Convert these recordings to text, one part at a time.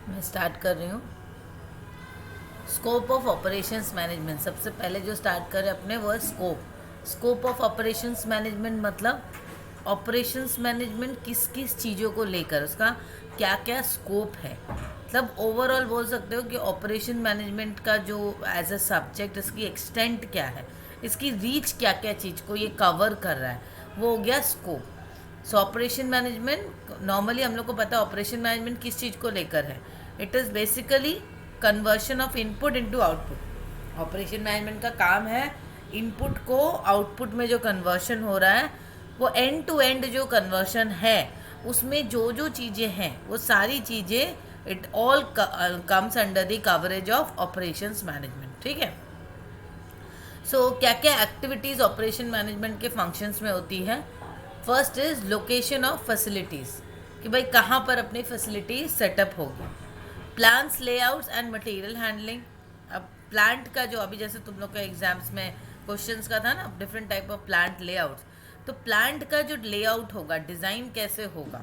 मैं स्टार्ट कर रही हूँ। स्कोप ऑफ ऑपरेशंस मैनेजमेंट, सबसे पहले जो स्टार्ट करें अपने वो है स्कोप ऑफ ऑपरेशंस मैनेजमेंट। मतलब ऑपरेशंस मैनेजमेंट किस किस चीज़ों को लेकर, उसका क्या क्या स्कोप है। मतलब ओवरऑल बोल सकते हो कि ऑपरेशन मैनेजमेंट का जो एज अ सब्जेक्ट इसकी एक्सटेंट क्या है, इसकी रीच क्या क्या चीज़ को ये कवर कर रहा है, वो हो गया स्कोप। सो ऑपरेशन मैनेजमेंट, नॉर्मली हम लोग को पता है ऑपरेशन मैनेजमेंट किस चीज़ को लेकर है। It is basically conversion of input into output. Operation management का काम है इनपुट को आउटपुट में जो कन्वर्शन हो रहा है, वो एंड टू एंड जो कन्वर्शन है उसमें जो जो चीज़ें हैं वो सारी चीज़ें it all comes under the coverage of operations management. ठीक है। सो क्या क्या एक्टिविटीज़ ऑपरेशन मैनेजमेंट के फंक्शंस में होती है। First is location of facilities, कि भाई कहाँ पर अपनी फैसिलिटी सेटअप होगी। Plans, layouts and material handling. अब प्लांट का जो अभी जैसे तुम लोग का एग्जाम्स में क्वेश्चंस का था ना, different type of plant layouts, तो प्लांट का जो लेआउट होगा, डिज़ाइन कैसे होगा,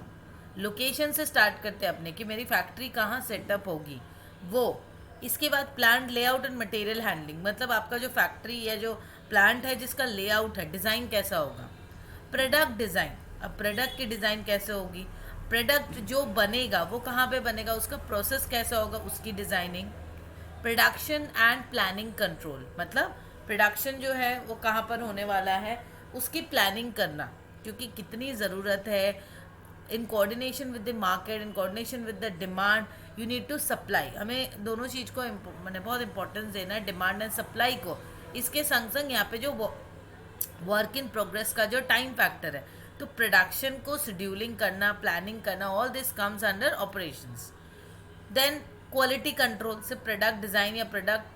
लोकेशन से स्टार्ट करते हैं अपने कि मेरी फैक्ट्री कहाँ सेटअप होगी वो। इसके बाद plant layout and material handling, मतलब आपका जो फैक्ट्री या जो प्लांट है जिसका लेआउट है, डिज़ाइन कैसा होगा। प्रोडक्ट डिज़ाइन, अब प्रोडक्ट की डिज़ाइन कैसे होगी, प्रोडक्ट जो बनेगा वो कहाँ पे बनेगा, उसका प्रोसेस कैसा होगा, उसकी designing. Production and planning control, मतलब प्रोडक्शन जो है वो कहाँ पर होने वाला है उसकी प्लानिंग करना, क्योंकि कितनी ज़रूरत है in coordination with the market, in coordination with the demand, you need to supply. हमें दोनों चीज़ को मैंने बहुत इंपॉर्टेंस देना है, डिमांड एंड सप्लाई को। इसके संग संग यहाँ पे जो वर्क इन प्रोग्रेस का जो टाइम फैक्टर है, तो प्रोडक्शन को शेड्यूलिंग करना, प्लानिंग करना, all this comes under operations. Then quality control, से प्रोडक्ट डिज़ाइन या प्रोडक्ट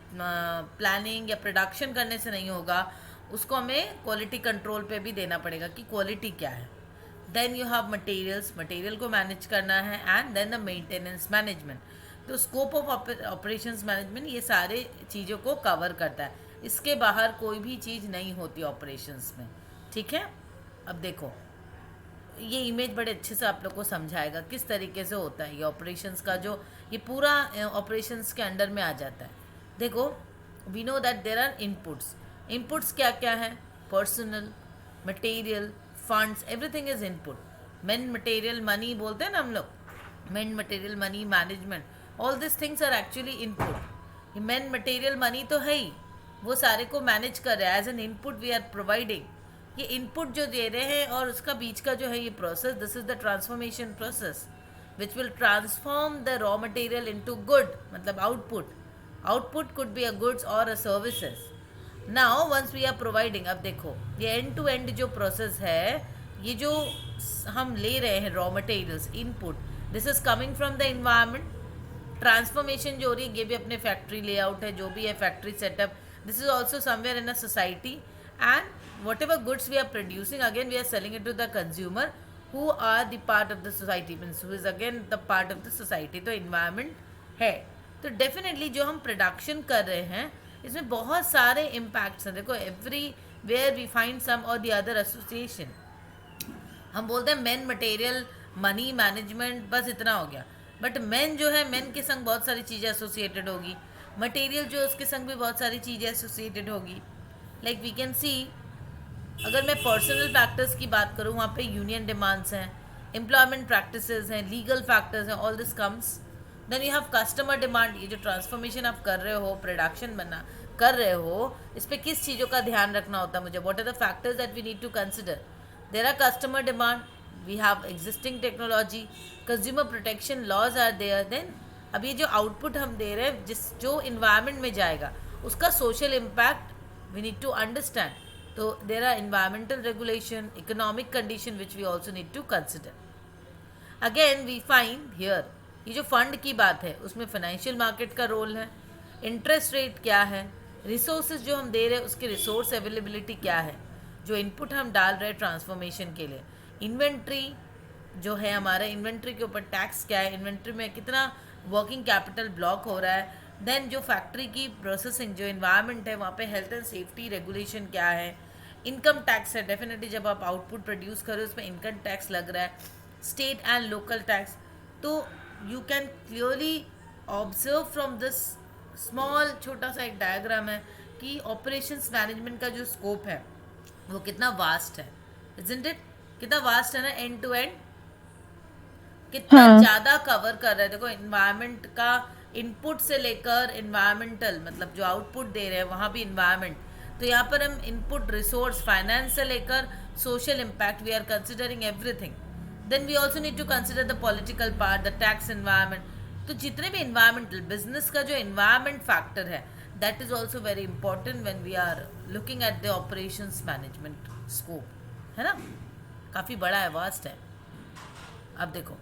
प्लानिंग या प्रोडक्शन करने से नहीं होगा, उसको हमें क्वालिटी कंट्रोल पे भी देना पड़ेगा कि क्वालिटी क्या है। Then you have materials, material को मैनेज करना है, and then the maintenance management. तो स्कोप ऑफ ऑपरेशंस मैनेजमेंट ये सारे चीज़ों को कवर करता है, इसके बाहर कोई भी चीज़ नहीं होती ऑपरेशंस में। ठीक है। अब देखो, ये इमेज बड़े अच्छे से आप लोग को समझाएगा किस तरीके से होता है ये ऑपरेशंस का, जो ये पूरा ऑपरेशंस के अंडर में आ जाता है। देखो, we know that there are inputs. Inputs क्या क्या है, personnel, material, funds, everything is input. Men material money बोलते हैं ना हम लोग, men material money management, all this things are actually input. Men material money तो है ही, वो सारे को मैनेज कर रहा है, as an input we are providing. ये इनपुट जो दे रहे हैं और उसका बीच का जो है ये process, this is the transformation process which will transform the raw material into good, मतलब output. Output could be a goods और a services. Now once we are providing, अब देखो ये एंड टू एंड जो प्रोसेस है, ये जो हम ले रहे हैं raw materials input, this is coming from the environment. Transformation जो हो रही है ये भी अपने फैक्ट्री लेआउट है, जो भी है factory setup, this is also somewhere in a society. And whatever goods we are producing, again we are selling it to the consumer who are the part of the society, means who is again the part of the society. तो environment है, तो definitely जो हम production कर रहे हैं इसमें बहुत सारे इम्पैक्ट्स हैं। देखो, everywhere we find some or the other association. हम बोलते हैं मेन मटेरियल मनी मैनेजमेंट, बस इतना हो गया, बट मेन जो है, मेन के संग बहुत सारी चीज़ें एसोसिएटेड होगी, मटेरियल जो है उसके संग भी बहुत सारी चीज़ें एसोसिएटेड होगी। लाइक वी कैन सी, अगर मैं पर्सनल फैक्टर्स की बात करूँ, वहाँ पे यूनियन डिमांड्स हैं, एम्प्लॉयमेंट प्रैक्टिसेस हैं, लीगल फैक्टर्स हैं, all this comes. Then you have customer demand, ये जो ट्रांसफॉर्मेशन आप कर रहे हो, प्रोडक्शन बना कर रहे हो, इस पर किस चीज़ों का ध्यान रखना होता है मुझे, what are the factors that we need to consider. There are customer demand, we have existing technology, consumer protection laws are there. Then अब ये जो आउटपुट हम दे रहे हैं, जिस जो इन्वायरमेंट में जाएगा उसका social impact we need to understand. तो there are environmental regulation, economic condition which we also need to consider. Again we find here, ये जो फंड की बात है उसमें फाइनेंशियल मार्केट का रोल है, इंटरेस्ट रेट क्या है, रिसोर्सेज जो हम दे रहे हैं उसकी रिसोर्स अवेलेबिलिटी क्या है, जो इनपुट हम डाल रहे हैं ट्रांसफॉर्मेशन के लिए, इन्वेंट्री जो है हमारा, इन्वेंट्री के ऊपर टैक्स क्या है, इन्वेंट्री में कितना वर्किंग कैपिटल ब्लॉक हो रहा है, देन जो फैक्ट्री की प्रोसेसिंग जो इन्वायरमेंट है वहाँ पे हेल्थ एंड सेफ्टी रेगुलेशन क्या है, इनकम टैक्स है, डेफिनेटली जब आप आउटपुट प्रोड्यूस करो उसमें इनकम टैक्स लग रहा है, स्टेट एंड लोकल टैक्स। तो you can clearly observe from this small, छोटा सा एक डायग्राम है कि ऑपरेशंस मैनेजमेंट का जो स्कोप है वो कितना वास्ट है, इजंट इट? कितना वास्ट है ना, एंड टू एंड कितना हाँ। ज़्यादा कवर कर रहा है। देखो, इन्वायरमेंट का इनपुट से लेकर इन्वायरमेंटल, मतलब जो आउटपुट दे रहे हैं वहाँ भी इन्वायरमेंट। तो यहाँ पर हम इनपुट रिसोर्स फाइनेंस से लेकर social impact, we are considering everything. Then we also need to consider the political part, the tax environment. तो जितने भी इन्वायरमेंटल, बिजनेस का जो इन्वायरमेंट फैक्टर है, that is also very important when we are looking at the operations management scope, है ना? काफ़ी बड़ा है, वास्ट है। अब देखो,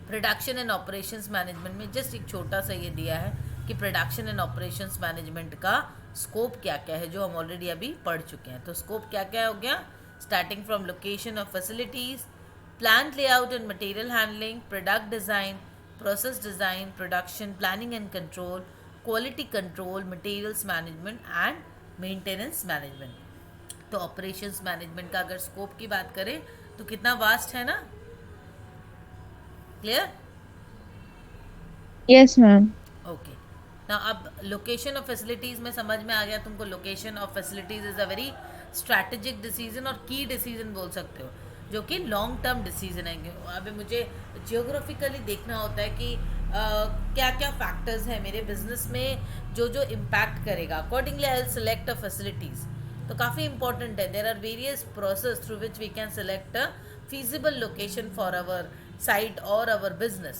प्रोडक्शन एंड ऑपरेशंस मैनेजमेंट में जस्ट एक छोटा सा ये दिया है कि प्रोडक्शन एंड ऑपरेशंस मैनेजमेंट का स्कोप क्या क्या है, जो हम ऑलरेडी अभी पढ़ चुके हैं। तो स्कोप क्या क्या हो गया? Starting from location of facilities, plant layout and material handling, product design, process design, production planning and control, quality control, materials management and maintenance management. तो ऑपरेशंस मैनेजमेंट का अगर स्कोप की बात करें तो कितना वास्ट है ना? क्लियर? Yes ma'am. ओके। ना अब लोकेशन ऑफ फैसिलिटीज़ में समझ में आ गया तुमको। Location of facilities is a very strategic decision और की डिसीजन बोल सकते हो, जो कि लॉन्ग टर्म डिसीजन है। अभी मुझे जियोग्राफिकली देखना होता है कि क्या क्या फैक्टर्स हैं मेरे बिजनेस में जो जो इम्पैक्ट करेगा। Accordingly I will select a facilities. तो काफ़ी इंपॉर्टेंट है। There are various process through which we can select a feasible location for our site or our business.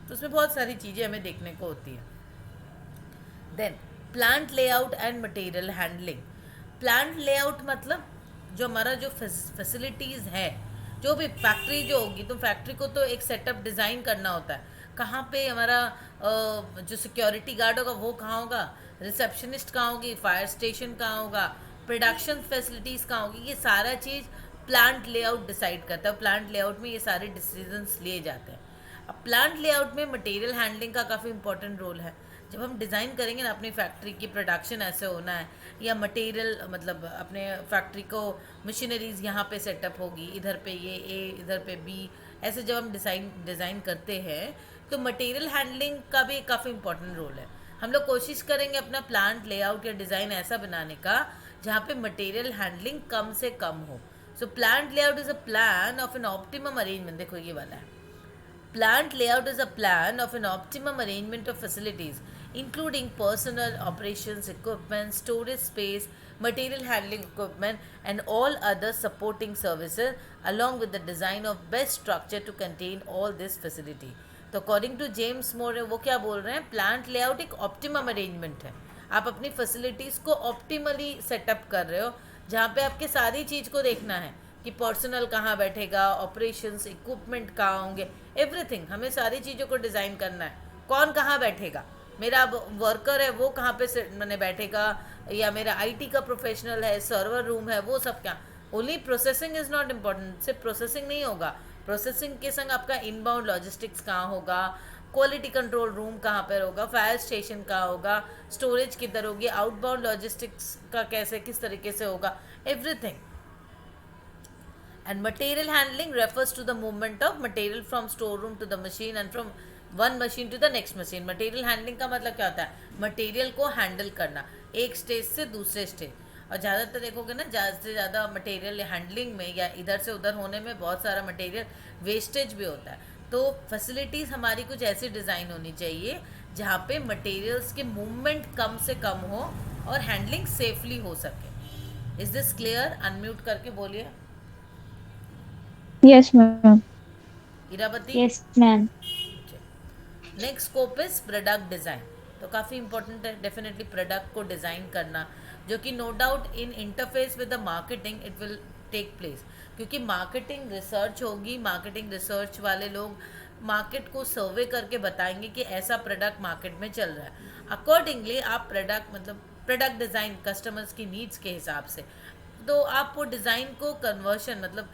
तो उसमें बहुत सारी चीज़ें हमें देखने को होती है। Then plant layout and material handling. Plant layout मतलब जो हमारा जो फैसिलिटीज़ है, जो भी फैक्ट्री जो होगी, तो फैक्ट्री को तो एक सेटअप डिज़ाइन करना होता है। कहाँ पे हमारा जो सिक्योरिटी गार्ड होगा वो कहाँ होगा, रिसेप्शनिस्ट कहाँ होगी, फायर स्टेशन कहाँ होगा, प्रोडक्शन फैसिलिटीज़ कहाँ होगी, ये सारा चीज़ प्लांट लेआउट डिसाइड करता है। प्लांट लेआउट में ये सारे डिसीजंस लिए जाते हैं। अब प्लांट लेआउट में मटेरियल हैंडलिंग का काफ़ी इंपॉर्टेंट रोल है। जब हम डिज़ाइन करेंगे ना अपनी फैक्ट्री की, प्रोडक्शन ऐसे होना है, या मटेरियल मतलब अपने फैक्ट्री को मशीनरीज यहाँ पे सेटअप होगी, इधर पे ये ए, इधर पे बी, ऐसे जब हम डिज़ाइन करते हैं तो मटेरियल हैंडलिंग का भी काफ़ी इंपॉर्टेंट रोल है। हम लोग कोशिश करेंगे अपना प्लांट लेआउट या डिज़ाइन ऐसा बनाने का जहाँ पे मटेरियल हैंडलिंग कम से कम हो। So plant layout is a plan of an optimum arrangement. देखो ये वाला है, plant layout is a plan of an optimum arrangement of facilities, including personnel, operations, equipment, storage space, material handling equipment, and all other supporting services, along with the design of best structure to contain all this facility. तो according to James मोर वो क्या बोल रहे हैं, plant layout एक optimum arrangement है। आप अपनी फैसिलिटीज़ को ऑप्टिमली सेटअप कर रहे हो, जहाँ पे आपके सारी चीज़ को देखना है कि पर्सनल कहाँ बैठेगा, ऑपरेशंस, इक्विपमेंट कहाँ होंगे, एवरीथिंग। हमें सारी चीज़ों को डिज़ाइन करना है। कौन कहाँ बैठेगा, मेरा वर्कर है वो कहाँ पे मैंने बैठेगा, या मेरा आईटी का प्रोफेशनल है, सर्वर रूम है, वो सब क्या। Only processing is not important, सिर्फ प्रोसेसिंग नहीं होगा। प्रोसेसिंग के संग आपका इनबाउंड लॉजिस्टिक्स कहाँ होगा, क्वालिटी कंट्रोल रूम कहाँ पर होगा, फायर स्टेशन कहाँ होगा, स्टोरेज किधर होगी, आउटबाउंड लॉजिस्टिक्स का कैसे किस तरीके से होगा, everything. And material handling refers to the movement of material from storeroom to the machine and from one machine to the next machine. Material handling का मतलब क्या होता है, मटेरियल को हैंडल करना एक स्टेज से दूसरे स्टेज। और ज़्यादातर देखोगे ना, ज़्यादा से ज़्यादा मटेरियल हैंडलिंग में या इधर से उधर होने में बहुत सारा मटेरियल वेस्टेज भी होता है। तो फैसिलिटीज़ हमारी कुछ ऐसी डिज़ाइन होनी चाहिए जहाँ पे मटेरियल्स के मूवमेंट कम से कम हो और हैंडलिंग सेफली हो सके। Is this clear? अनम्यूट करके बोलिए। Yes ma'am. Iravati? Yes ma'am. Next scope is product design. तो काफ़ी इंपॉर्टेंट है डेफिनेटली प्रोडक्ट को डिज़ाइन करना, जो कि no doubt in interface with the marketing it will take place. क्योंकि मार्केटिंग रिसर्च होगी, मार्केटिंग रिसर्च वाले लोग मार्केट को सर्वे करके बताएंगे कि ऐसा प्रोडक्ट मार्केट में चल रहा है। अकॉर्डिंगली आप प्रोडक्ट मतलब प्रोडक्ट डिज़ाइन कस्टमर्स की नीड्स के हिसाब से, तो आप वो डिज़ाइन को कन्वर्शन मतलब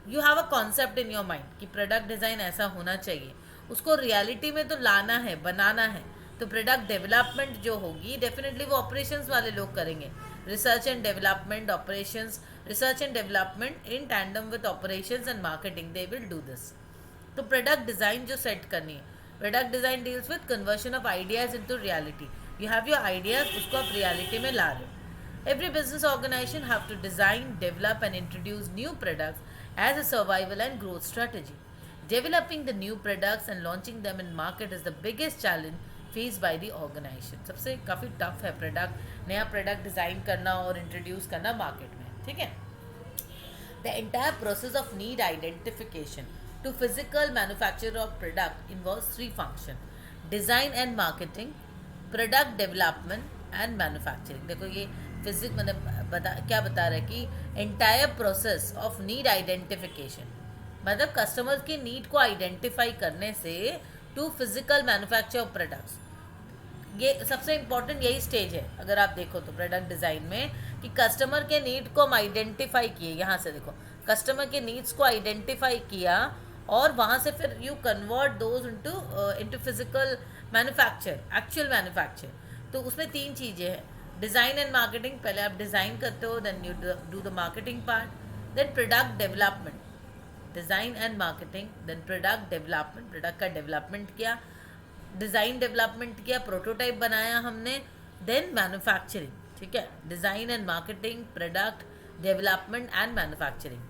you have a concept in your mind कि प्रोडक्ट डिज़ाइन ऐसा होना चाहिए, उसको रियलिटी में तो लाना है, बनाना है। तो प्रोडक्ट डेवलपमेंट जो होगी डेफिनेटली वो ऑपरेशंस वाले लोग करेंगे। Research and development, operations, research and development in tandem with operations and marketing, they will do this. तो प्रोडक्ट डिज़ाइन जो सेट करनी है, product design deals with conversion of ideas into reality. You have your ideas, उसको आप reality में ला रहे हो. Every business organization have to design, develop and introduce new products as a survival and growth strategy. Developing the new products and launching them in market is the biggest challenge faced by the organization. सबसे काफ़ी tough है product, नया product design करना और introduce करना market में. ठीक है. The entire process of need identification to physical manufacture of product involves three functions: design and marketing, product development and manufacturing. देखो ये फिजिक मतलब क्या बता रहा है कि entire process of need identification, मतलब कस्टमर्स की नीड को आइडेंटिफाई करने से to physical manufacture of products. ये सबसे इम्पोर्टेंट यही स्टेज है अगर आप देखो तो प्रोडक्ट डिज़ाइन में, कि कस्टमर के नीड को हम आइडेंटिफाई किए. यहाँ से देखो कस्टमर के नीड्स को आइडेंटिफाई किया और वहाँ से फिर you convert those into physical manufacture, actual manufacture. तो उसमें तीन चीज़ें हैं: डिज़ाइन एंड मार्केटिंग, पहले आप डिज़ाइन करते हो, then you do the marketing part, then product development. Design and marketing, then product development, product का डेवलपमेंट किया, डिज़ाइन डेवलपमेंट किया, प्रोटोटाइप बनाया हमने, देन मैन्युफैक्चरिंग. ठीक है. Design and marketing, product development and manufacturing.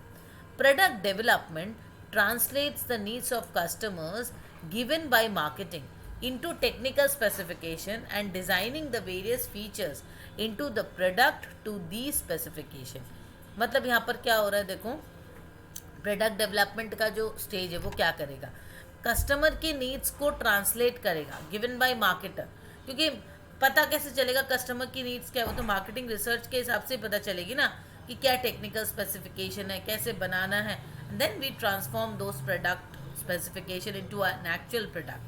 Product development translates the needs of customers given by marketing into technical specification and designing the various features into the product to these specification. मतलब यहाँ पर क्या हो रहा है देखो, product development का जो स्टेज है वो क्या करेगा, कस्टमर की नीड्स को ट्रांसलेट करेगा गिवन बाय मार्केटर. क्योंकि पता कैसे चलेगा कस्टमर की नीड्स क्या है, वो तो मार्केटिंग रिसर्च के हिसाब से पता चलेगी ना कि क्या टेक्निकल स्पेसिफिकेशन है, कैसे बनाना है. Then we transform those product specification into an actual product.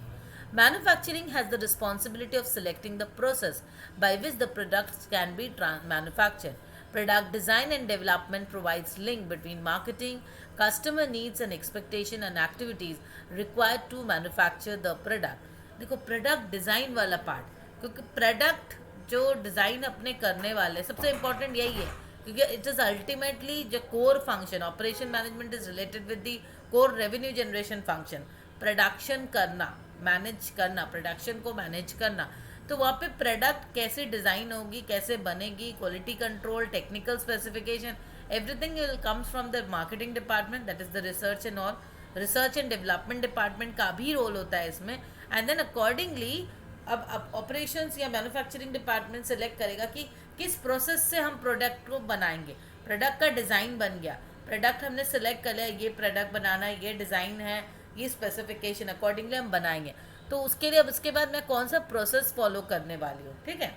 Manufacturing has the responsibility of selecting the process by which the products can be manufactured. Product design and development provides link between marketing, customer needs and expectation and activities required to manufacture the product. देखो product design वाला part, क्योंकि product जो design अपने करने वाले सबसे important यही है, क्योंकि इट इज़ अल्टीमेटली जो core function. Operation management is related with the core revenue generation function. Production करना, मैनेज करना, प्रोडक्शन को मैनेज करना. तो वहाँ पे प्रोडक्ट कैसे डिज़ाइन होगी, कैसे बनेगी, quality control, technical specification, everything will comes from the marketing department, that is the research and all. Research and development department का भी रोल होता है इसमें. एंड देन अकॉर्डिंगली अब ऑपरेशंस या मैन्युफैक्चरिंग डिपार्टमेंट सेलेक्ट करेगा कि किस प्रोसेस से हम प्रोडक्ट को बनाएंगे. प्रोडक्ट का डिज़ाइन बन गया, प्रोडक्ट हमने सेलेक्ट कर लिया, ये प्रोडक्ट बनाना है, ये डिज़ाइन है, ये स्पेसिफिकेशन, अकॉर्डिंगली हम बनाएंगे. तो उसके लिए अब उसके बाद मैं कौन सा प्रोसेस फॉलो करने वाली हूँ. ठीक है.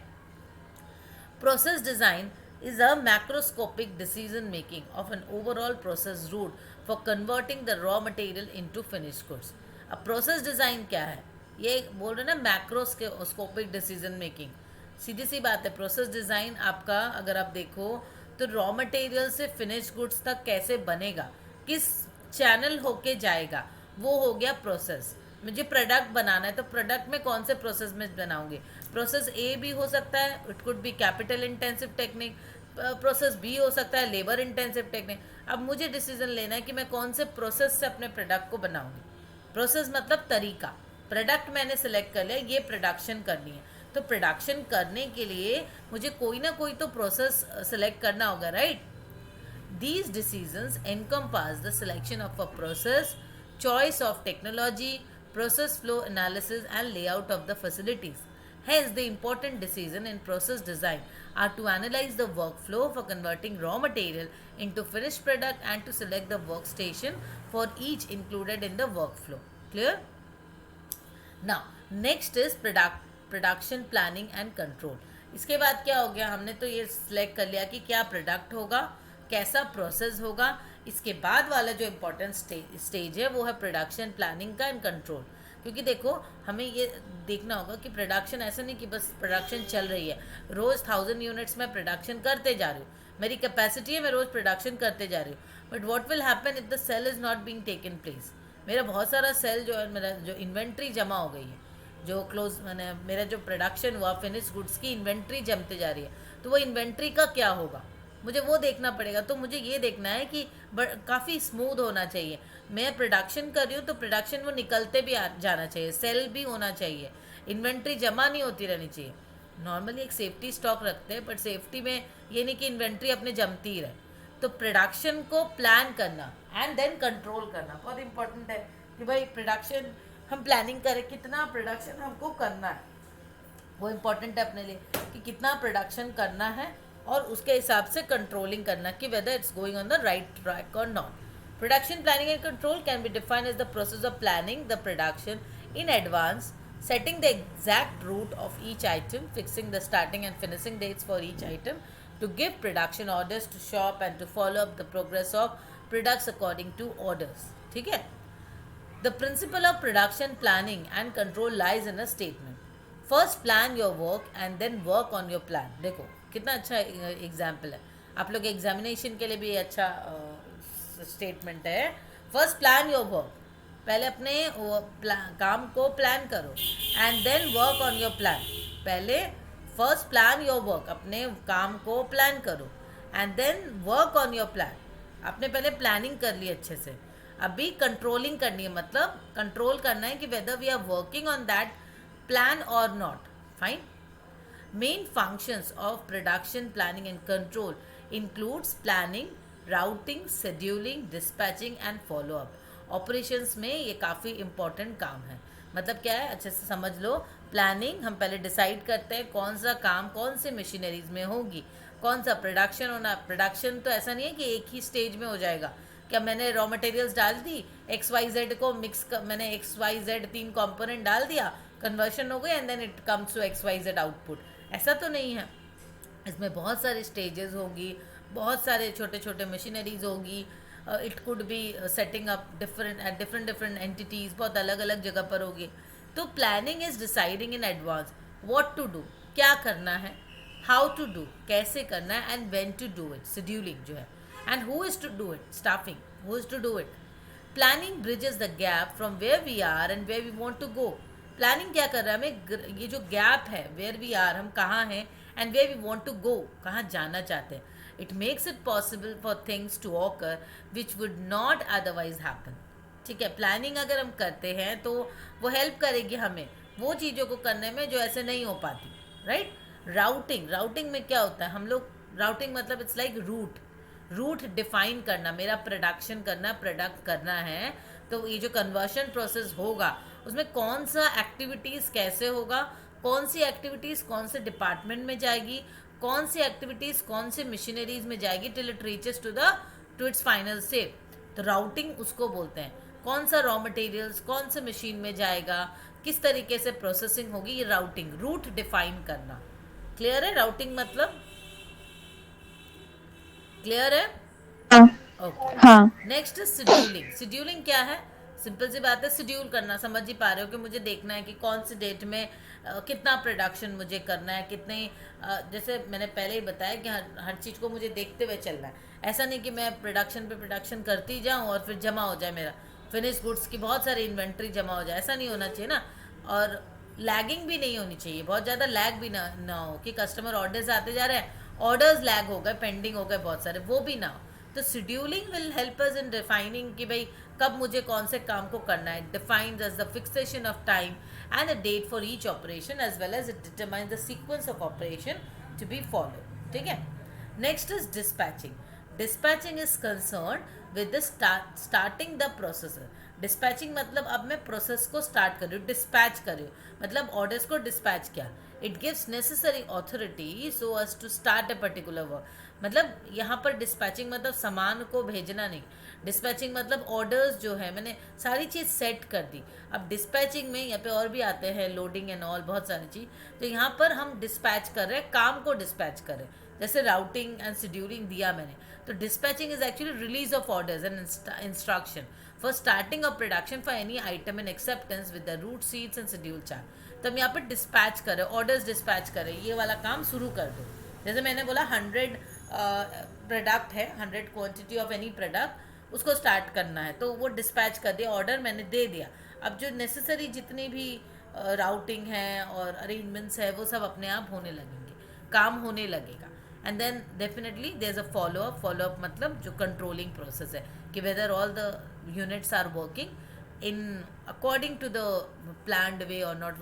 Process design is a macroscopic decision making of an overall process route for converting the raw material into finished goods. अब प्रोसेस डिज़ाइन क्या है, ये बोल रहे ना मैक्रोस्कोपिक डिसीजन मेकिंग. सीधी सी बात है, प्रोसेस डिज़ाइन आपका अगर आप देखो तो रॉ मटेरियल से फिनिश गुड्स तक कैसे बनेगा, किस चैनल होके जाएगा, वो हो गया प्रोसेस. मुझे प्रोडक्ट बनाना है तो प्रोडक्ट में कौन से प्रोसेस में बनाऊंगे. प्रोसेस ए भी हो सकता है, it could be capital intensive technique. Process B हो सकता है लेबर इंटेंसिव टेक्निक. अब मुझे डिसीजन लेना है कि मैं कौन से प्रोसेस से अपने प्रोडक्ट को बनाऊंगी. प्रोसेस मतलब तरीका. प्रोडक्ट मैंने सेलेक्ट कर लिया, ये प्रोडक्शन करनी है, तो प्रोडक्शन करने के लिए मुझे कोई ना कोई तो प्रोसेस सेलेक्ट करना होगा, right. These decisions encompass the selection of a process, choice of technology, process flow analysis and layout of the facilities. Hence, the important decision in process design are to analyze the workflow for converting raw material into finished product and to select the workstation for each included in the workflow. Clear? Now, next is production planning and control. इसके बाद क्या हो गया, हमने तो ये select कर लिया कि क्या प्रोडक्ट होगा, कैसा प्रोसेस होगा. इसके बाद वाला जो इम्पोर्टेंट स्टेज है वो है प्रोडक्शन प्लानिंग का एंड कंट्रोल. क्योंकि देखो हमें ये देखना होगा कि प्रोडक्शन ऐसा नहीं कि बस प्रोडक्शन चल रही है, रोज़ 1000 यूनिट्स में प्रोडक्शन करते जा रही हूँ, मेरी कैपेसिटी है, मैं रोज़ प्रोडक्शन करते जा रही हूँ. But what will happen if the sale is not being taken place. मेरा बहुत सारा सेल जो है, मेरा जो इन्वेंट्री जमा हो गई है, जो क्लोज मैंने मेरा जो प्रोडक्शन हुआ फिनिश गुड्स की इन्वेंट्री जमते जा रही है, तो वो इन्वेंट्री का क्या होगा. मुझे वो देखना पड़ेगा। तो मुझे ये देखना है कि काफ़ी स्मूथ होना चाहिए। मैं प्रोडक्शन कर रही हूँ तो प्रोडक्शन वो निकलते भी जाना चाहिए, सेल भी होना चाहिए, इन्वेंट्री जमा नहीं होती रहनी चाहिए। नॉर्मली एक सेफ्टी स्टॉक रखते हैं, बट सेफ्टी में ये नहीं कि इन्वेंट्री अपने जमती ही रहे। तो प्रोडक्शन को प्लान करना एंड देन कंट्रोल करना बहुत इंपॉर्टेंट है कि भाई प्रोडक्शन हम प्लानिंग करें, कितना प्रोडक्शन हमको करना है, वो इम्पोर्टेंट है अपने लिए कि कितना प्रोडक्शन करना है, और उसके हिसाब से कंट्रोलिंग करना कि whether it's going on the right track और not. Production planning and control can be defined as the process of planning the production in advance, setting the exact route of each item, fixing the starting and finishing dates for each item, to give production orders to shop and to follow up the progress of products according to orders. ठीक है? The principle of production planning and control lies in a statement. First plan your work and then work on your plan. देखो कितना अच्छा example है, आप लोग examination के लिए भी अच्छा स्टेटमेंट है। फर्स्ट प्लान योर वर्क, पहले अपने काम को प्लान करो, and then work on your plan. पहले फर्स्ट प्लान योर वर्क, अपने काम को प्लान करो, and then work on your plan. आपने पहले प्लानिंग कर ली अच्छे से, अभी कंट्रोलिंग करनी है, मतलब कंट्रोल करना है कि whether we are working on that plan or not. Fine. Main functions of production planning and control includes planning, routing, scheduling, dispatching and follow up. Operations में ये काफ़ी important काम है। मतलब क्या है, अच्छे से समझ लो। प्लानिंग, हम पहले डिसाइड करते हैं कौन सा काम कौन से मशीनरीज में होगी, कौन सा प्रोडक्शन होना। प्रोडक्शन तो ऐसा नहीं है कि एक ही स्टेज में हो जाएगा। क्या मैंने रॉ मटेरियल्स डाल दी, एक्स वाई जेड को मिक्स कर, मैंने एक्स वाई जेड 3 कंपोनेंट डाल दिया, कन्वर्शन हो गई and then it comes to X Y Z output, ऐसा तो नहीं है। इसमें बहुत सारे स्टेजेस होगी, बहुत सारे छोटे छोटे मशीनरीज होगी। It could be setting up different different entities, बहुत अलग अलग जगह पर होगी। तो planning is deciding in advance what to do, क्या करना है, हाउ टू डू, कैसे करना है, and when to do it, scheduling जो है, and who is to do it, staffing, who is to do it. Planning bridges the gap from where we are and where we want to go. Planning क्या कर रहा है, हमें ये जो gap है, वेयर वी आर, हम कहाँ हैं, and where we want to go, कहाँ जाना चाहते हैं। It makes it possible for things to occur which would not otherwise happen. ठीक है, प्लानिंग अगर हम करते हैं तो वो हेल्प करेगी हमें वो चीज़ों को करने में जो ऐसे नहीं हो पाती, राइट। राउटिंग में क्या होता है, हम लोग, राउटिंग मतलब इट्स लाइक रूट डिफाइन करना, मेरा प्रोडक्शन करना, प्रोडक्ट करना है, तो ये जो कन्वर्शन प्रोसेस होगा उसमें कौन सा एक्टिविटीज़ कैसे होगा, कौन सी एक्टिविटीज़ कौन से डिपार्टमेंट में जाएगी, कौन सी एक्टिविटीज़ कौन से मशीनरीज में जाएगी, till it reaches to its final step. तो राउटिंग उसको बोलते हैं, कौन सा रॉ मटेरियल्स कौन से मशीन में जाएगा, किस तरीके से प्रोसेसिंग होगी, ये राउटिंग, रूट डिफाइन करना। क्लियर है राउटिंग मतलब? क्लियर है? हाँ। ओके। हाँ। Next is scheduling. शेड्यूलिंग क्या है, सिंपल सी बात है, शेड्यूल करना। समझ ही पा रहे हो कि मुझे देखना है कि कौन सी डेट में कितना प्रोडक्शन मुझे करना है, कितने जैसे मैंने पहले ही बताया कि हर चीज़ को मुझे देखते हुए चलना है। ऐसा नहीं कि मैं प्रोडक्शन पे प्रोडक्शन करती जाऊँ और फिर जमा हो जाए मेरा फिनिश गुड्स की बहुत सारी इन्वेंट्री जमा हो जाए, ऐसा नहीं होना चाहिए ना। और लैगिंग भी नहीं होनी चाहिए, बहुत ज़्यादा लैग भी ना हो कि कस्टमर ऑर्डर्स आते जा रहे हैं, ऑर्डर्स लैग हो गए, पेंडिंग हो गए बहुत सारे, वो भी ना हो। तो scheduling will help us in defining कि भाई कब मुझे कौन से काम को करना है। Defines as the fixation of time and a date for each operation as well as it determines the sequence of operation to be follow. ठीक है। Next is dispatching. Dispatching is concern with the starting the processor. Dispatching मतलब अब मैं process को start कर रही हूँ, dispatch कर रही हूँ, मतलब ऑर्डर्स को डिस्पैच किया। It gives necessary authority so as to start a particular work. मतलब यहाँ पर डिस्पैचिंग मतलब सामान को भेजना नहीं, डिस्पैचिंग मतलब ऑर्डर्स जो है मैंने सारी चीज़ सेट कर दी। अब डिस्पैचिंग में यहाँ पे और भी आते हैं, लोडिंग एंड ऑल, बहुत सारी चीज़। तो यहाँ पर हम डिस्पैच कर रहे हैं, काम को डिस्पैच कर रहे हैं। जैसे राउटिंग एंड शेड्यूलिंग दिया मैंने, तो dispatching is actually release of orders and instruction for starting of production for any item in acceptance with the route sheets and schedule chart. तो हम यहाँ पर डिस्पैच कर रहे हैं, ऑर्डर्स डिस्पैच कर रहे हैं, ये वाला काम शुरू कर दो। जैसे मैंने बोला 100 प्रोडक्ट है, 100 क्वांटिटी ऑफ एनी प्रोडक्ट, उसको स्टार्ट करना है, तो वो डिस्पैच कर दिया, ऑर्डर मैंने दे दिया। अब जो नेसेसरी जितनी भी राउटिंग है और अरेंजमेंट्स है वो सब अपने आप होने लगेंगे, काम होने लगेगा। And then definitely there is a follow up मतलब जो कंट्रोलिंग प्रोसेस है कि whether all the units are working in according to the planned way और नॉट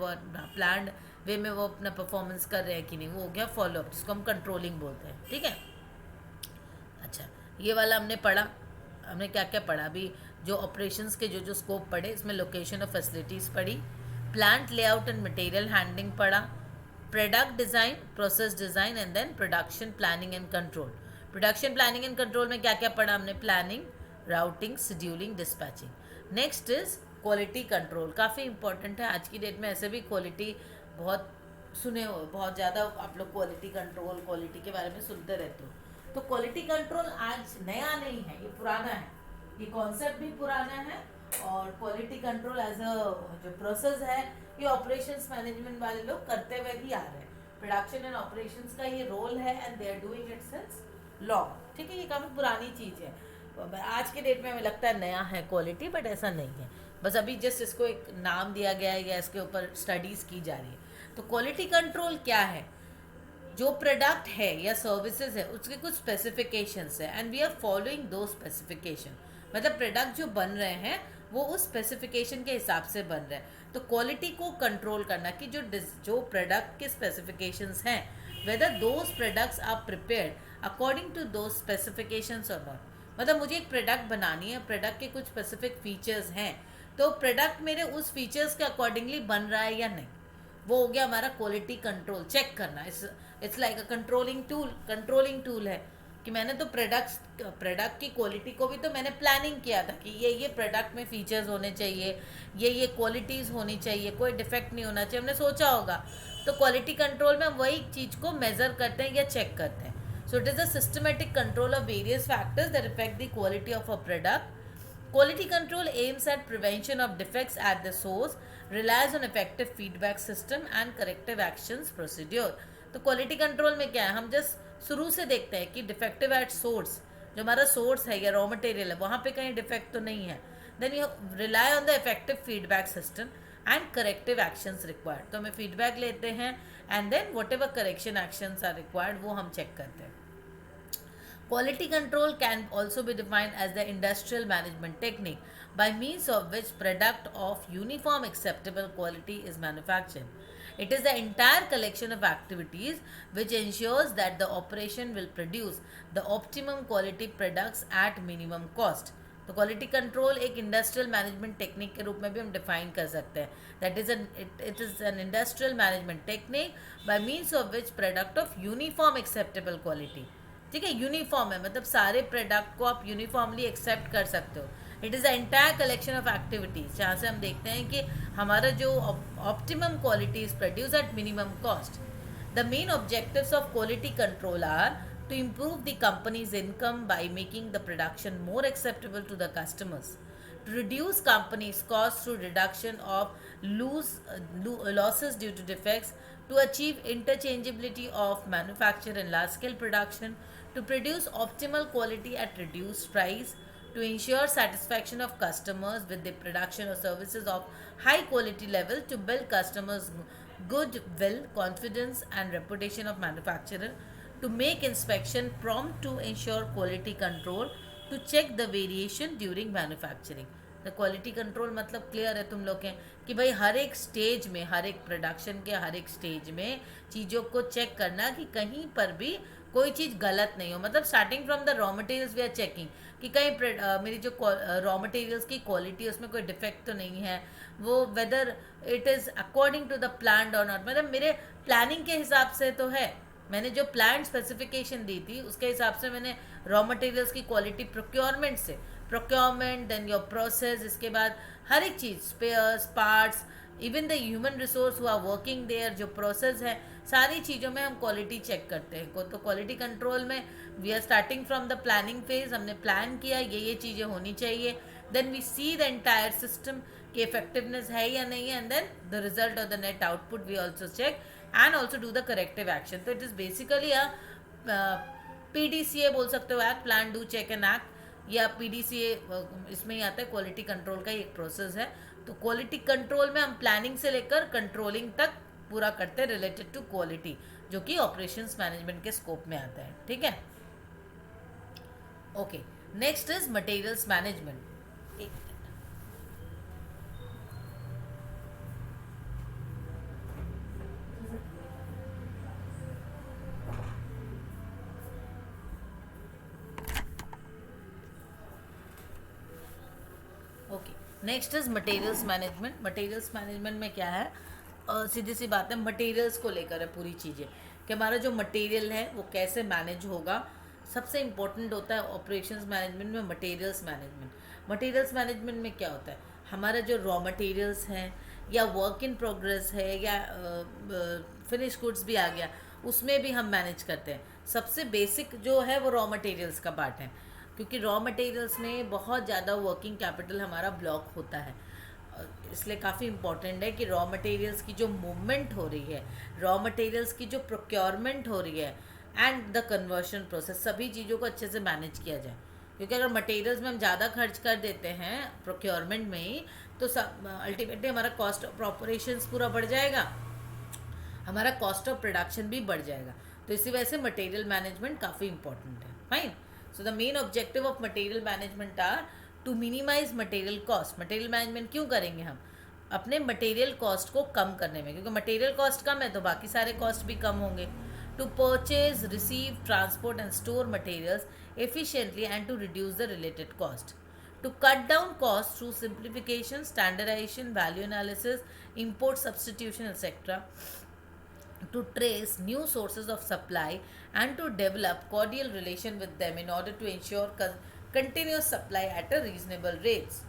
प्लान्ड वे में वो अपना परफॉर्मेंस कर रहे हैं कि नहीं, वो हो गया फॉलो अप, जिसको हम कंट्रोलिंग बोलते हैं। ठीक है, अच्छा, ये वाला हमने पढ़ा। हमने क्या क्या पढ़ा अभी, जो ऑपरेशंस के जो जो स्कोप पढ़े, इसमें लोकेशन ऑफ फैसिलिटीज़ पढ़ी, plant layout and material handling पढ़ा, product design, process design and then production planning and control. Production planning and control में क्या क्या पढ़ा हमने, planning, routing, scheduling, dispatching. Next is quality control, काफ़ी इंपॉर्टेंट है आज की डेट में। ऐसे भी क्वालिटी बहुत सुने हो, बहुत ज़्यादा आप लोग क्वालिटी कंट्रोल, क्वालिटी के बारे में सुनते रहते हो। तो क्वालिटी कंट्रोल आज नया नहीं है, ये पुराना है, ये कॉन्सेप्ट भी पुराना है। और क्वालिटी कंट्रोल एज अ जो प्रोसेस है, ये ऑपरेशंस मैनेजमेंट वाले लोग करते हुए ही आ रहे हैं। प्रोडक्शन एंड ऑपरेशंस का ये रोल है and they are doing it since long. ठीक है, ये काफ़ी पुरानी चीज़ है। आज के डेट में हमें लगता है नया है क्वालिटी, बट ऐसा नहीं है, बस अभी जस्ट इसको एक नाम दिया गया है या इसके ऊपर स्टडीज़ की जा रही है। तो क्वालिटी कंट्रोल क्या है, जो प्रोडक्ट है या सर्विसेज है उसके कुछ स्पेसिफिकेशंस है एंड वी आर फॉलोइंग दो स्पेसिफिकेशन। मतलब प्रोडक्ट जो बन रहे हैं वो उस स्पेसिफिकेशन के हिसाब से बन रहे हैं। तो क्वालिटी को कंट्रोल करना कि जो प्रोडक्ट के स्पेसिफिकेशंस हैं, whether those products are prepared according to those specifications or not. मतलब मुझे एक प्रोडक्ट बनानी है, प्रोडक्ट के कुछ स्पेसिफिक फीचर्स हैं, तो प्रोडक्ट मेरे उस फीचर्स के अकॉर्डिंगली बन रहा है या नहीं, वो हो गया हमारा क्वालिटी कंट्रोल। चेक करना, it's like a controlling tool है कि मैंने तो प्रोडक्ट की क्वालिटी को भी तो मैंने प्लानिंग किया था कि ये प्रोडक्ट में फीचर्स होने चाहिए, ये क्वालिटीज़ होनी चाहिए, कोई डिफेक्ट नहीं होना चाहिए, हमने सोचा होगा। तो क्वालिटी कंट्रोल में हम वही चीज़ को मेज़र करते हैं या चेक करते हैं। So it is a systematic control of various factors that effect the quality of a product. Quality control aims at prevention of defects at the source, relies on effective feedback system and corrective actions procedure. तो quality control में क्या है, हम just शुरू से देखते हैं कि डिफेक्टिव एट सोर्स, जो हमारा सोर्स है या रॉ मटेरियल है, वहाँ पे कहीं डिफेक्ट तो नहीं है। Then you rely on the effective feedback system and corrective actions required. तो हमें फीडबैक लेते हैं and then whatever correction actions are required वो हम चेक करते हैं। Quality control can also be defined as the industrial management technique by means of which product of uniform acceptable quality is manufactured. It is the entire collection of activities which ensures that the operation will produce the optimum quality products at minimum cost. तो quality control एक industrial management technique के रूप में भी हम define कर सकते हैं। That is it is an industrial management technique by means of which product of uniform acceptable quality. ठीक है, यूनिफॉर्म है मतलब सारे प्रोडक्ट को आप यूनिफॉर्मली एक्सेप्ट कर सकते हो। It is the entire collection of activities जहाँ से हम देखते हैं कि हमारा जो optimum quality is produce at minimum cost. The main objectives of quality control are to improve the company's income by making the production more acceptable to the customers, to reduce company's costs through reduction of losses due to defects, to achieve interchangeability of manufacture and large scale production, to produce optimal quality at reduced price, to ensure satisfaction of customers with the production or services of high quality level, to build customers goodwill, confidence and reputation of manufacturer, to make inspection prompt to ensure quality control, to check the variation during manufacturing. तो quality control मतलब clear है तुम लोग के कि भाई हर एक stage में, हर एक प्रोडक्शन के हर एक स्टेज में चीज़ों को चेक करना कि कहीं पर भी कोई चीज़ गलत नहीं हो। मतलब starting from the raw materials we are checking कि कहीं मेरी जो रॉ मटेरियल्स की क्वालिटी है उसमें कोई डिफेक्ट तो नहीं है, वो whether it is according to the plan or not, मतलब मेरे प्लानिंग के हिसाब से तो है, मैंने जो प्लान स्पेसिफिकेशन दी थी उसके हिसाब से मैंने रॉ मटेरियल्स की क्वालिटी प्रोक्योरमेंट से, प्रोक्योरमेंट देन योर प्रोसेस, इसके बाद हर एक चीज़, spares, parts, even the human resource who are working there, जो प्रोसेस है, सारी चीज़ों में हम क्वालिटी चेक करते हैं। तो क्वालिटी कंट्रोल में we are starting from the planning phase, हमने प्लान किया ये चीज़ें होनी चाहिए, then we see the entire system की इफेक्टिवनेस है या नहीं है, एंड देन द रिजल्ट और the net output we also check and also do the corrective action. तो it is basically a PDCA बोल सकते हो, act plan do check and act, या PDCA इसमें ही आता है, क्वालिटी कंट्रोल का ही एक प्रोसेस है। तो क्वालिटी कंट्रोल में हम प्लानिंग से लेकर कंट्रोलिंग तक पूरा करते हैं रिलेटेड टू क्वालिटी। जो कि ऑपरेशंस मैनेजमेंट के स्कोप में आता है, ठीक है। Okay, next is materials management. Okay, next is materials management. Materials management में क्या है, सीधी सी बात है, मटेरियल्स को लेकर है पूरी चीज़ें, कि हमारा जो मटेरियल है वो कैसे मैनेज होगा। सबसे इम्पोर्टेंट होता है ऑपरेशंस मैनेजमेंट में मटेरियल्स मैनेजमेंट। मटेरियल्स मैनेजमेंट में क्या होता है, हमारा जो रॉ मटेरियल्स हैं या वर्क इन प्रोग्रेस है या फिनिश गुड्स भी आ गया, उसमें भी हम मैनेज करते हैं। सबसे बेसिक जो है वो रॉ मटेरियल्स का पार्ट है, क्योंकि रॉ मटेरियल्स में बहुत ज़्यादा वर्किंग कैपिटल हमारा ब्लॉक होता है। इसलिए काफ़ी इम्पॉर्टेंट है कि रॉ मटेरियल्स की जो मूवमेंट हो रही है, रॉ मटेरियल्स की जो प्रोक्योरमेंट हो रही है एंड द कन्वर्शन प्रोसेस, सभी चीज़ों को अच्छे से मैनेज किया जाए। क्योंकि अगर मटेरियल्स में हम ज़्यादा खर्च कर देते हैं प्रोक्योरमेंट में ही, तो अल्टीमेटली हमारा कॉस्ट ऑफ ऑपरेशंस पूरा बढ़ जाएगा, हमारा कॉस्ट ऑफ प्रोडक्शन भी बढ़ जाएगा। तो इसी वजह से मटेरियल मैनेजमेंट काफ़ी इंपॉर्टेंट है। Fine, so the main objective of material management are to minimise material cost. Material management क्यों करेंगे हम, अपने मटेरियल कॉस्ट को कम करने में, क्योंकि मटेरियल कॉस्ट कम है तो बाकी सारे कॉस्ट भी कम होंगे। To purchase, receive, transport and store materials efficiently and to reduce the related cost. To cut down costs through simplification, standardization, value analysis, import substitution, etc. To trace new sources of supply and to develop cordial relation with them in order to ensure continuous supply at a reasonable rates.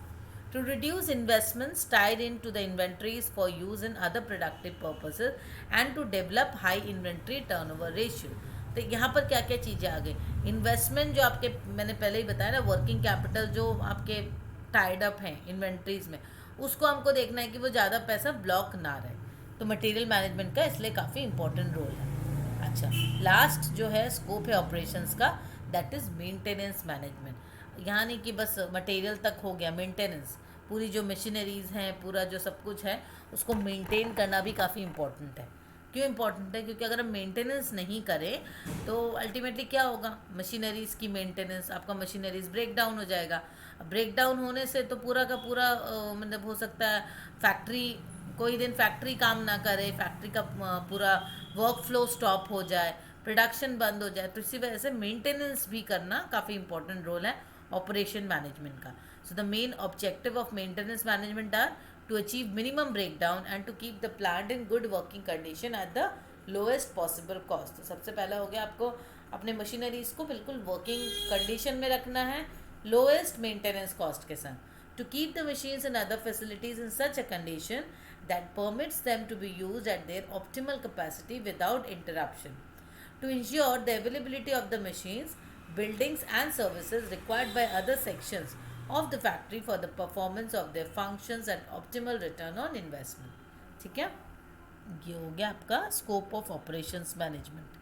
To reduce investments tied into the inventories for use in other productive purposes and to develop high inventory turnover ratio. तो यहाँ पर क्या क्या चीज़ें आ गई, investment जो आपके, मैंने पहले ही बताया ना, वर्किंग कैपिटल जो आपके टाइड अप हैं इन्वेंट्रीज में, उसको हमको देखना है कि वो ज़्यादा पैसा ब्लॉक ना रहे। तो मटेरियल मैनेजमेंट का इसलिए काफ़ी इंपॉर्टेंट रोल है। अच्छा, लास्ट जो है स्कोप है ऑपरेशंस का, दैट इज़ मेंटेनेंस मैनेजमेंट। यहाँ नहीं कि बस मटेरियल तक हो गया, मेंटेनेंस, पूरी जो मशीनरीज़ हैं, पूरा जो सब कुछ है, उसको मेंटेन करना भी काफ़ी इंपॉर्टेंट है। क्यों इम्पोर्टेंट है, क्योंकि अगर हम मेंटेनेंस नहीं करें तो अल्टीमेटली क्या होगा, मशीनरीज़ की मेंटेनेंस, आपका मशीनरीज ब्रेक डाउन हो जाएगा। ब्रेक डाउन होने से तो पूरा का पूरा मतलब हो सकता है फैक्ट्री, कोई दिन फैक्ट्री काम ना करे, फैक्ट्री का पूरा वर्क फ्लो स्टॉप हो जाए, प्रोडक्शन बंद हो जाए। तो इसी वजह से मेंटेनेंस भी करना काफ़ी इंपॉर्टेंट रोल है ऑपरेशन मैनेजमेंट का। So the main objective of maintenance management are to achieve minimum breakdown and to keep the plant in good working condition at the lowest possible cost. तो सबसे पहला हो गया आपको अपने मशीनरीज को बिल्कुल वर्किंग कंडीशन में रखना है, लोएस्ट मेंटेनेंस कॉस्ट के साथ। To keep the machines and other facilities in such a condition that permits them to be used at their optimal capacity without interruption. To ensure the availability of the machines, buildings and services required by other sections of the factory for the performance of their functions and optimal return on investment। ठीक है, ये हो गया आपका scope of operations management.